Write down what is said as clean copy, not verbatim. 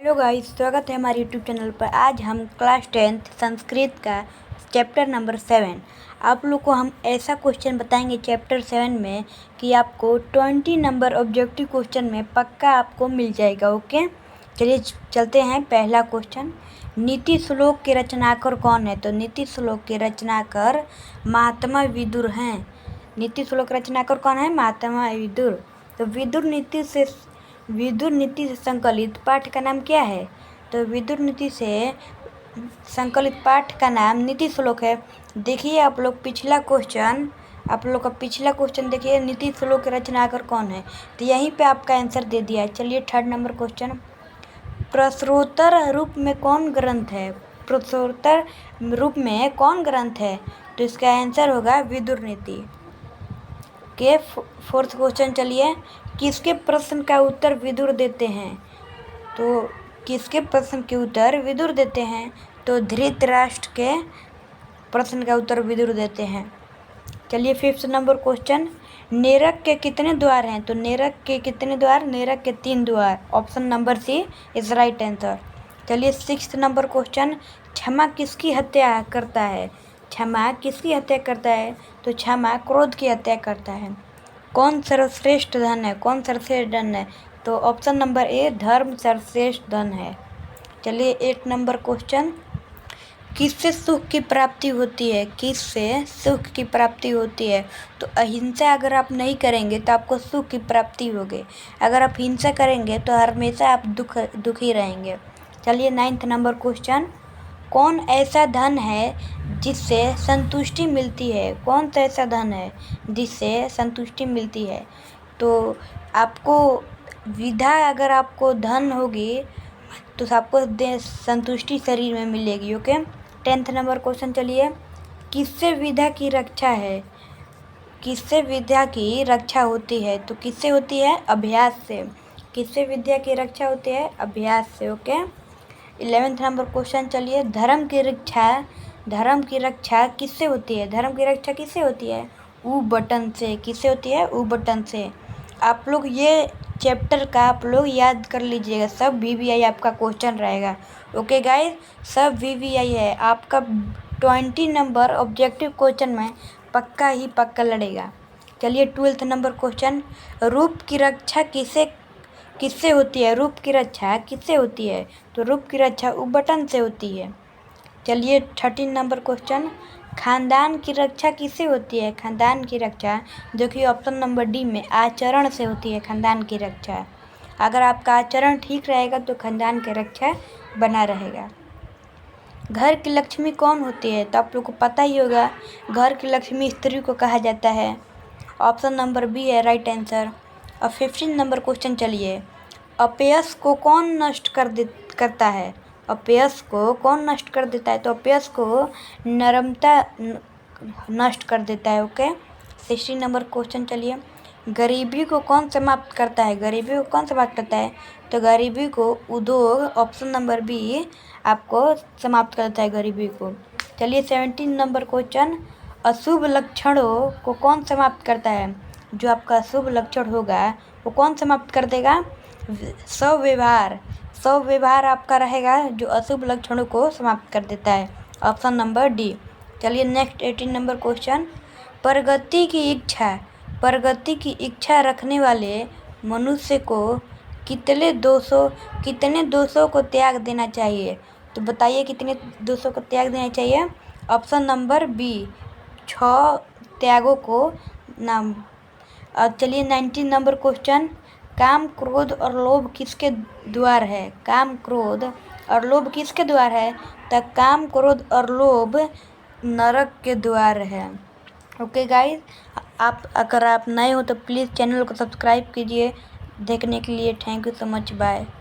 Hello guys, स्वागत है हमारे यूट्यूब चैनल पर। आज हम क्लास 10th संस्कृत का चैप्टर नंबर 7 आप लोग को हम ऐसा क्वेश्चन बताएंगे चैप्टर 7 में कि आपको 20 नंबर ऑब्जेक्टिव क्वेश्चन में पक्का आपको मिल जाएगा। ओके, चलिए चलते हैं। पहला क्वेश्चन, नीति श्लोक के रचनाकार कौन है? तो नीति श्लोक के रचनाकार महात्मा विदुर हैं। नीति श्लोक रचनाकार कौन है? महात्मा विदुर। तो विदुर नीति से संकलित पाठ का नाम क्या है? तो विदुर नीति से संकलित पाठ का नाम नीति श्लोक है। देखिए आप लोग पिछला क्वेश्चन देखिए, नीति श्लोक के रचनाकार कौन है? तो यहीं पे आपका आंसर दे दिया है। चलिए थर्ड नंबर क्वेश्चन, प्रश्नोत्तर रूप में कौन ग्रंथ है? प्रश्नोत्तर रूप में कौन ग्रंथ है? तो इसका आंसर होगा विदुर नीति के। फोर्थ क्वेश्चन, चलिए, किसके प्रश्न का उत्तर विदुर देते हैं? तो किसके प्रश्न के उत्तर विदुर देते हैं? तो धृतराष्ट्र के प्रश्न का उत्तर विदुर देते हैं। चलिए फिफ्थ नंबर क्वेश्चन, नेरक के कितने द्वार हैं? तो नेरक के कितने द्वार? नेरक के 3 द्वार। Option number C is right answer. चलिए सिक्स्थ नंबर क्वेश्चन, क्षमा किसकी हत्या करता है? क्षमा किसकी हत्या करता है? तो क्षमा क्रोध की हत्या करता है। कौन सर्वश्रेष्ठ धन है? कौन सर्वश्रेष्ठ धन है? तो ऑप्शन नंबर ए धर्म सर्वश्रेष्ठ धन है। चलिए 8 नंबर क्वेश्चन, किससे सुख की प्राप्ति होती है? किससे सुख की प्राप्ति होती है? तो अहिंसा अगर आप नहीं करेंगे तो आपको सुख की प्राप्ति होगी। अगर आप हिंसा करेंगे तो हमेशा आप दुखी रहेंगे। चलिए 9th नंबर क्वेश्चन, कौन ऐसा धन है जिससे संतुष्टि मिलती है? कौन सा ऐसा धन है जिससे संतुष्टि मिलती है? तो आपको विधा, अगर आपको धन होगी तो आपको संतुष्टि शरीर में मिलेगी। ओके, 10th नंबर क्वेश्चन, चलिए, किससे विधा की रक्षा है? किससे विद्या की रक्षा होती है? तो किससे होती है? अभ्यास से। किससे विद्या की रक्षा होती है? अभ्यास से। ओके, 11th नंबर क्वेश्चन, चलिए, धर्म की रक्षा किससे होती है? धर्म की रक्षा किससे होती है? ऊ बटन से। किससे होती है? ऊ बटन से। आप लोग ये चैप्टर का आप लोग याद कर लीजिएगा, सब VVI आपका क्वेश्चन रहेगा। ओके गाइस, सब VVI है आपका। 20 नंबर ऑब्जेक्टिव क्वेश्चन में पक्का ही पक्का लड़ेगा। चलिए 12th नंबर क्वेश्चन, रूप की रक्षा किससे होती है? रूप की रक्षा किससे होती है? तो रूप की रक्षा ऊ बटन से होती है। चलिए 13 नंबर क्वेश्चन, खानदान की रक्षा किससे होती है? खानदान की रक्षा, जो कि ऑप्शन नंबर डी में आचरण से होती है। खानदान की रक्षा, अगर आपका आचरण ठीक रहेगा तो खानदान की रक्षा बना रहेगा। घर की लक्ष्मी कौन होती है? तो आप लोग को पता ही होगा, घर की लक्ष्मी स्त्री को कहा जाता है। ऑप्शन नंबर बी है राइट आंसर। और 15 नंबर क्वेश्चन, चलिए, अपयश को कौन नष्ट करता है? अपयश को कौन नष्ट कर देता है? तो अपयश को नम्रता नष्ट कर देता है। ओके, 16 नंबर क्वेश्चन, चलिए, गरीबी को कौन समाप्त करता है? गरीबी को कौन समाप्त करता है? तो गरीबी को उद्योग, ऑप्शन नंबर बी आपको समाप्त करता है गरीबी को। चलिए 17 नंबर क्वेश्चन, अशुभ लक्षणों को कौन समाप्त करता है? जो आपका अशुभ लक्षण होगा वो कौन समाप्त कर देगा? सव्यवहार आपका रहेगा जो अशुभ लक्षणों को समाप्त कर देता है। Option number D. चलिए नेक्स्ट 18 नंबर क्वेश्चन, प्रगति की इच्छा रखने वाले मनुष्य को कितने दोषों को त्याग देना चाहिए? तो बताइए कितने दोषों को त्याग देना चाहिए? ऑप्शन नंबर बी 6 त्यागों को नाम। चलिए 19 नंबर क्वेश्चन, काम क्रोध और लोभ किसके द्वार है? काम क्रोध और लोभ किसके द्वार है? तो काम क्रोध और लोभ नरक के द्वार है। ओके गाइस, अगर आप नए हो तो प्लीज़ चैनल को सब्सक्राइब कीजिए। देखने के लिए thank you so much, bye.